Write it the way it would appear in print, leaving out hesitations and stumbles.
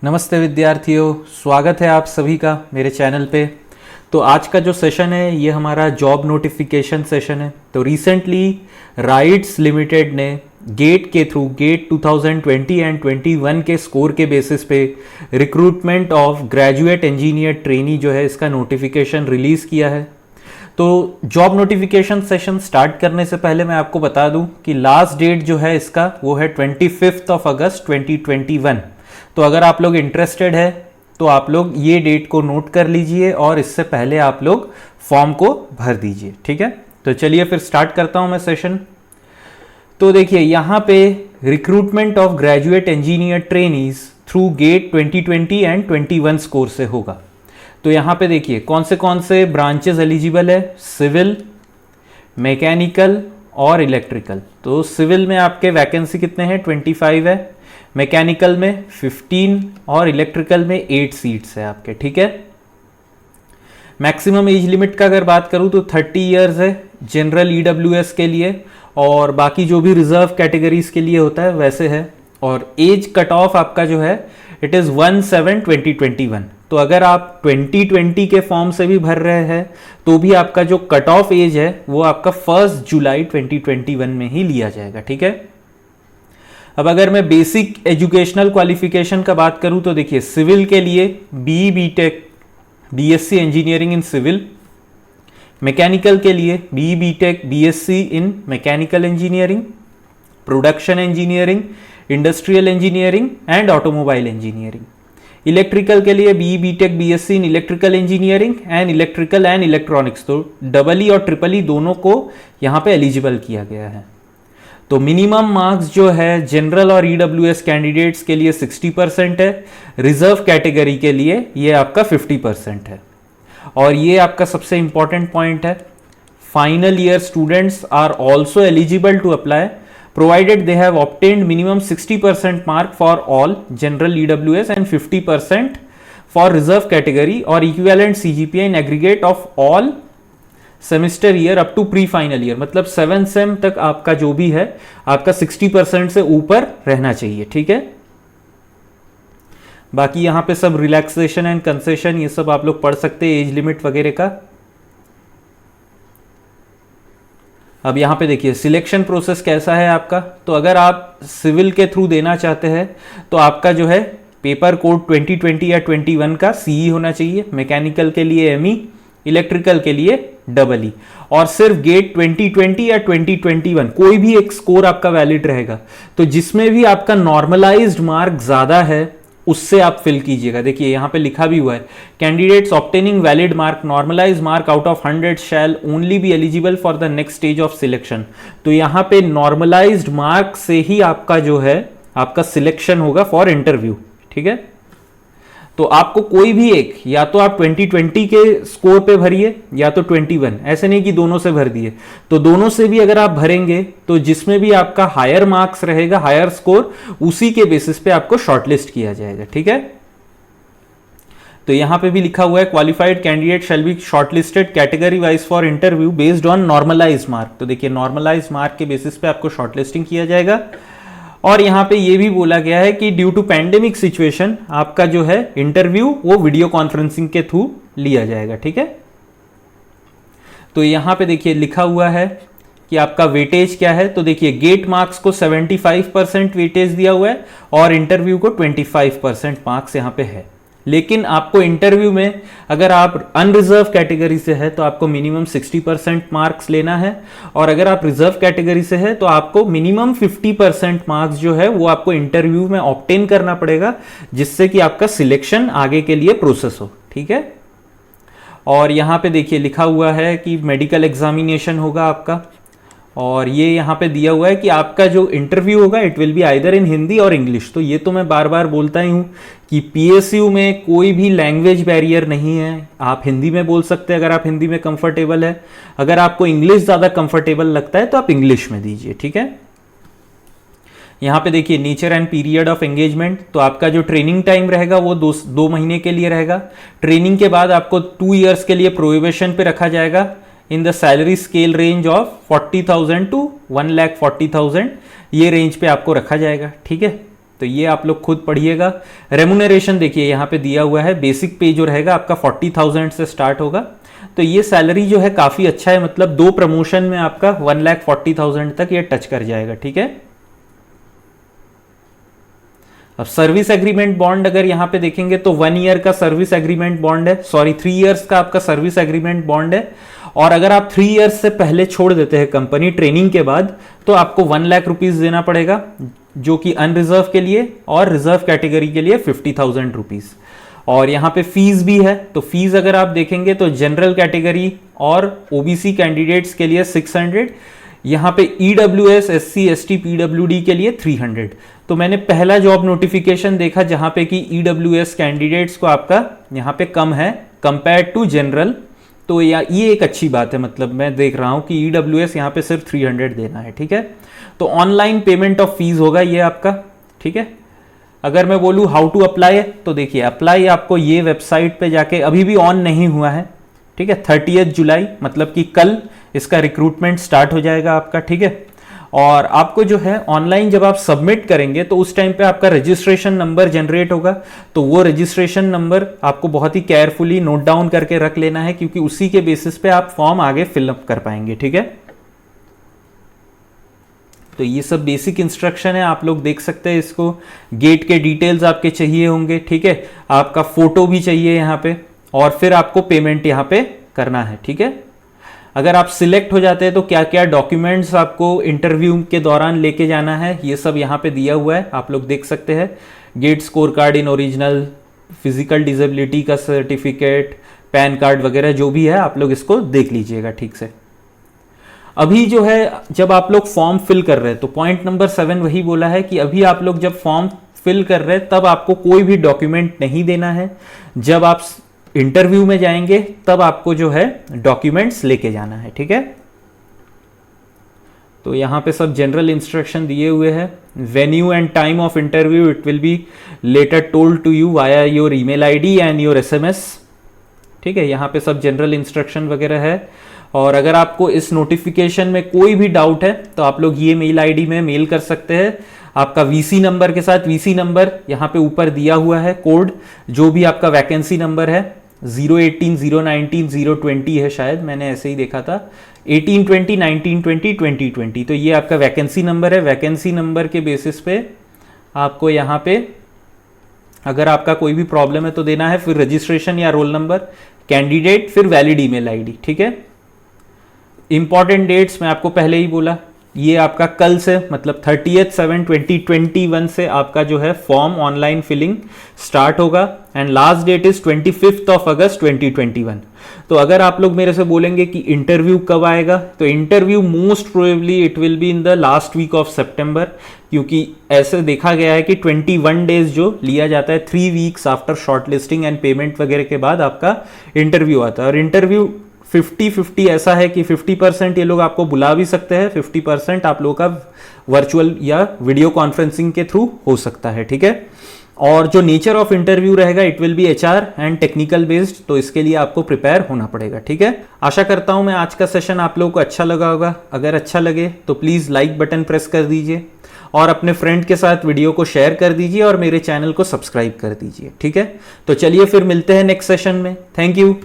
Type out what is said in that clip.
नमस्ते विद्यार्थियों, स्वागत है आप सभी का मेरे चैनल पे। तो आज का जो सेशन है ये हमारा जॉब नोटिफिकेशन सेशन है। तो रिसेंटली राइट्स लिमिटेड ने गेट के थ्रू गेट 2020 एंड 21 के स्कोर के बेसिस पे recruitment of graduate engineer trainee जो है इसका नोटिफिकेशन रिलीज़ किया है। तो जॉब नोटिफिकेशन सेशन स्टार्ट करने से पहले मैं आपको बता दूं कि लास्ट डेट जो है इसका वो है 25 अगस्त 2021। तो अगर आप लोग इंटरेस्टेड है तो आप लोग ये डेट को नोट कर लीजिए और इससे पहले आप लोग फॉर्म को भर दीजिए, ठीक है। तो चलिए फिर स्टार्ट करता हूं मैं सेशन। तो देखिए यहाँ पे recruitment of graduate engineer trainees through GATE 2020 and 21 score से होगा। तो यहाँ पे देखिए कौन से ब्रांचेस एलिजिबल है, सिविल, मैकेनिकल और इलेक्ट्रिकल। तो सिविल में आपके वैकेंसी कितने हैं, 25 है, मैकेनिकल में 15 और इलेक्ट्रिकल में 8 सीट्स है आपके, ठीक है। मैक्सिमम एज लिमिट का अगर बात करूं तो 30 इयर्स है जनरल ईडब्ल्यूएस के लिए, और बाकी जो भी रिजर्व कैटेगरीज के लिए होता है वैसे है। और एज कट ऑफ आपका जो है इट इज़ 1/7/2021। तो अगर आप 2020 के फॉर्म से भी भर रहे हैं तो भी आपका जो कट ऑफ एज है वो आपका 1 जुलाई 2021 में ही लिया जाएगा, ठीक है। अब अगर मैं बेसिक एजुकेशनल क्वालिफिकेशन का बात करूं तो देखिए सिविल के लिए BE BTech BSc engineering in civil, mechanical के लिए BE BTech BSc in mechanical engineering, production engineering, industrial engineering and automobile engineering, electrical के लिए BE BTech BSc in electrical engineering and electrical and electronics. तो double E और triple ई दोनों को यहाँ पे एलिजिबल किया गया है। तो मिनिमम मार्क्स जो है जनरल और ईडब्ल्यूएस कैंडिडेट्स के लिए 60% है, रिजर्व कैटेगरी के लिए ये आपका 50% है। और ये आपका सबसे इंपॉर्टेंट पॉइंट है, final year students are also eligible to apply provided they have obtained minimum 60% mark for all general EWS and 50% for reserve category और equivalent CGPA in aggregate of all semester year up to pre final year. मतलब 7 same तक आपका जो भी है आपका 60% से ऊपर रहना चाहिए, ठीक है। बाकी यहां पे सब रिलैक्सेशन एंड कंसेशन ये सब आप लोग पढ़ सकते हैं, एज लिमिट वगैरह का। अब यहां पे देखिए सिलेक्शन प्रोसेस कैसा है आपका। तो अगर आप सिविल के थ्रू देना चाहते हैं तो आपका जो है पेपर कोड 2020 या 21 का सीई होना चाहिए, मैकेनिकल के लिए एमई, इलेक्ट्रिकल के लिए डबल ई, और सिर्फ गेट 2020 या 2021 कोई भी एक स्कोर आपका वैलिड रहेगा। तो जिसमें भी आपका नॉर्मलाइज्ड मार्क ज्यादा है उससे आप फिल कीजिएगा। देखिए यहां पे लिखा भी हुआ है, candidates obtaining valid mark normalised mark out of 100 shall only be eligible for the next stage of selection. तो यहां पे नॉर्मलाइज्ड मार्क से ही आपका जो है आपका सिलेक्शन होगा फॉर इंटरव्यू, ठीक है। तो आपको कोई भी एक, या तो आप 2020 के स्कोर पे भरिए या तो 21, ऐसे नहीं कि दोनों से भर दिए। तो दोनों से भी अगर आप भरेंगे तो जिसमें भी आपका हायर मार्क्स रहेगा, हायर स्कोर, उसी के बेसिस पे आपको शॉर्टलिस्ट किया जाएगा, ठीक है। तो यहां पे भी लिखा हुआ है qualified candidate shall be shortlisted category wise for interview based on normalise mark. तो देखिए नॉर्मलाइज मार्क के बेसिस पे आपको शॉर्टलिस्टिंग किया जाएगा। और यहां पे ये भी बोला गया है कि ड्यू टू पैंडेमिक सिचुएशन आपका जो है इंटरव्यू वो वीडियो कॉन्फ्रेंसिंग के थ्रू लिया जाएगा, ठीक है। तो यहां पे देखिए लिखा हुआ है कि आपका वेटेज क्या है। तो देखिए गेट मार्क्स को 75% वेटेज दिया हुआ है और इंटरव्यू को 25% मार्क्स यहां पे है। लेकिन आपको इंटरव्यू में अगर आप अनरिजर्व कैटेगरी से है तो आपको मिनिमम 60% मार्क्स लेना है, और अगर आप रिजर्व कैटेगरी से है तो आपको मिनिमम 50% मार्क्स जो है वो आपको इंटरव्यू में ऑब्टेन करना पड़ेगा, जिससे कि आपका सिलेक्शन आगे के लिए प्रोसेस हो, ठीक है। और यहाँ पे देखिए लिखा हुआ है कि मेडिकल एग्जामिनेशन होगा आपका, और ये यहाँ पे दिया हुआ है कि आपका जो इंटरव्यू होगा it will be either in Hindi और इंग्लिश। तो ये तो मैं बार बार बोलता ही हूँ कि पीएसयू में कोई भी लैंग्वेज बैरियर नहीं है, आप हिंदी में बोल सकते हैं अगर आप हिंदी में कंफर्टेबल है। अगर आपको इंग्लिश ज़्यादा कंफर्टेबल लगता है तो आप इंग्लिश में दीजिए, ठीक है। यहाँ पे देखिए nature and period of engagement. तो आपका जो ट्रेनिंग टाइम रहेगा वो दो महीने के लिए रहेगा। ट्रेनिंग के बाद आपको 2 ईयर्स के लिए प्रोहिबिशन पे रखा जाएगा in the salary scale range of 40,000 to 1,40,000, ये रेंज पे आपको रखा जाएगा, ठीक है। तो ये आप लोग खुद पढ़िएगा। रेमुनरेशन देखिए यहाँ पे दिया हुआ है, बेसिक पे जो रहेगा आपका 40,000 से स्टार्ट होगा। तो ये सैलरी जो है काफ़ी अच्छा है, मतलब 2 प्रमोशन में आपका 1,40,000 तक ये टच कर जाएगा, ठीक है। अब सर्विस एग्रीमेंट बॉन्ड अगर यहाँ पे देखेंगे तो 1 ईयर का सर्विस एग्रीमेंट बॉन्ड है, सॉरी 3 इयर्स का आपका सर्विस एग्रीमेंट बॉन्ड है। और अगर आप 3 इयर्स से पहले छोड़ देते हैं कंपनी ट्रेनिंग के बाद, तो आपको 1 लाख रुपीज देना पड़ेगा, जो कि अनरिजर्व के लिए और रिजर्व कैटेगरी के लिए 50,000 रुपीज। और यहाँ पे फीस भी है, तो फीस अगर आप देखेंगे तो जनरल कैटेगरी और ओबीसी कैंडिडेट्स के लिए 600, यहाँ पे ईडब्ल्यूएस, एससी, एसटी, पीडब्ल्यूडी के लिए 300। तो मैंने पहला जॉब नोटिफिकेशन देखा जहाँ पे कि ईडब्ल्यूएस कैंडिडेट्स को आपका यहाँ पे कम है कंपेयर टू जनरल, तो ये एक अच्छी बात है, मतलब मैं देख रहा हूँ कि ईडब्ल्यूएस यहाँ पे सिर्फ 300 देना है, ठीक है। तो ऑनलाइन पेमेंट ऑफ फीस होगा ये आपका, ठीक है। अगर मैं बोलूँ हाउ टू अप्लाई, तो देखिए अप्लाई आपको ये वेबसाइट पे जाके, अभी भी ऑन नहीं हुआ है, ठीक है। 30 जुलाई मतलब कि कल इसका रिक्रूटमेंट स्टार्ट हो जाएगा आपका, ठीक है। और आपको जो है ऑनलाइन जब आप सबमिट करेंगे तो उस टाइम पे आपका रजिस्ट्रेशन नंबर जनरेट होगा, तो वो रजिस्ट्रेशन नंबर आपको बहुत ही केयरफुली नोट डाउन करके रख लेना है, क्योंकि उसी के बेसिस पे आप फॉर्म आगे फिलअप कर पाएंगे, ठीक है। तो ये सब बेसिक इंस्ट्रक्शन है, आप लोग देख सकते हैं इसको। गेट के डिटेल्स आपके चाहिए होंगे, ठीक है। आपका फोटो भी चाहिए यहाँ पे, और फिर आपको पेमेंट यहाँ पे करना है, ठीक है। अगर आप सिलेक्ट हो जाते हैं तो क्या क्या डॉक्यूमेंट्स आपको इंटरव्यू के दौरान लेके जाना है, ये सब यहाँ पे दिया हुआ है, आप लोग देख सकते हैं। GATE score card in original, physical disability का सर्टिफिकेट, पैन कार्ड वगैरह जो भी है, आप लोग इसको देख लीजिएगा ठीक से। अभी जो है जब आप लोग फॉर्म फिल कर रहे हैं, तो पॉइंट नंबर 7 वही बोला है कि अभी आप लोग जब फॉर्म फिल कर रहे हैं तब आपको कोई भी डॉक्यूमेंट नहीं देना है। जब आप इंटरव्यू में जाएंगे तब आपको जो है डॉक्यूमेंट्स लेके जाना है, ठीक है। तो यहाँ पे सब जनरल इंस्ट्रक्शन दिए हुए हैं। Venue and time of interview it will be later told to you via your email ID and your SMS, ठीक है। यहाँ पे सब जनरल इंस्ट्रक्शन वगैरह है। और अगर आपको इस नोटिफिकेशन में कोई भी डाउट है तो आप लोग ये मेल आईडी में मेल कर सकते हैं। आपका वीसी नंबर के साथ, वीसी नंबर यहाँ पे ऊपर दिया हुआ है, कोड जो भी आपका वैकेंसी नंबर है 018, 019, 020 है, शायद मैंने ऐसे ही देखा था, 1820, 1920, 2020। तो ये आपका वैकेंसी नंबर है। वैकेंसी नंबर के बेसिस पे आपको यहाँ पे अगर आपका कोई भी प्रॉब्लम है तो देना है, फिर रजिस्ट्रेशन या रोल नंबर, कैंडिडेट, फिर वैलिड ईमेल आईडी, ठीक है। इंपॉर्टेंट डेट्स मैं आपको पहले ही बोला, ये आपका कल से मतलब 30/7/2021 से आपका जो है फॉर्म ऑनलाइन फिलिंग स्टार्ट होगा एंड लास्ट डेट इज 25 अगस्त 2021। तो अगर आप लोग मेरे से बोलेंगे कि इंटरव्यू कब आएगा, तो interview most probably it will be in the last week of September, क्योंकि ऐसे देखा गया है कि 21 डेज जो लिया जाता है, 3 weeks after short listing and payment वगैरह के बाद आपका इंटरव्यू आता है। और इंटरव्यू 50-50 ऐसा है कि 50% ये लोग आपको बुला भी सकते हैं, 50% आप लोगों का वर्चुअल या वीडियो कॉन्फ्रेंसिंग के थ्रू हो सकता है, ठीक है। और जो नेचर ऑफ इंटरव्यू रहेगा it will B HR and technical based, तो इसके लिए आपको प्रिपेयर होना पड़ेगा, ठीक है। आशा करता हूं मैं आज का सेशन आप लोगों को अच्छा लगा होगा। अगर अच्छा लगे तो प्लीज लाइक बटन प्रेस कर दीजिए और अपने फ्रेंड के साथ वीडियो को शेयर कर दीजिए और मेरे चैनल को सब्सक्राइब कर दीजिए, ठीक है। तो चलिए फिर मिलते हैं नेक्स्ट सेशन में। Thank you.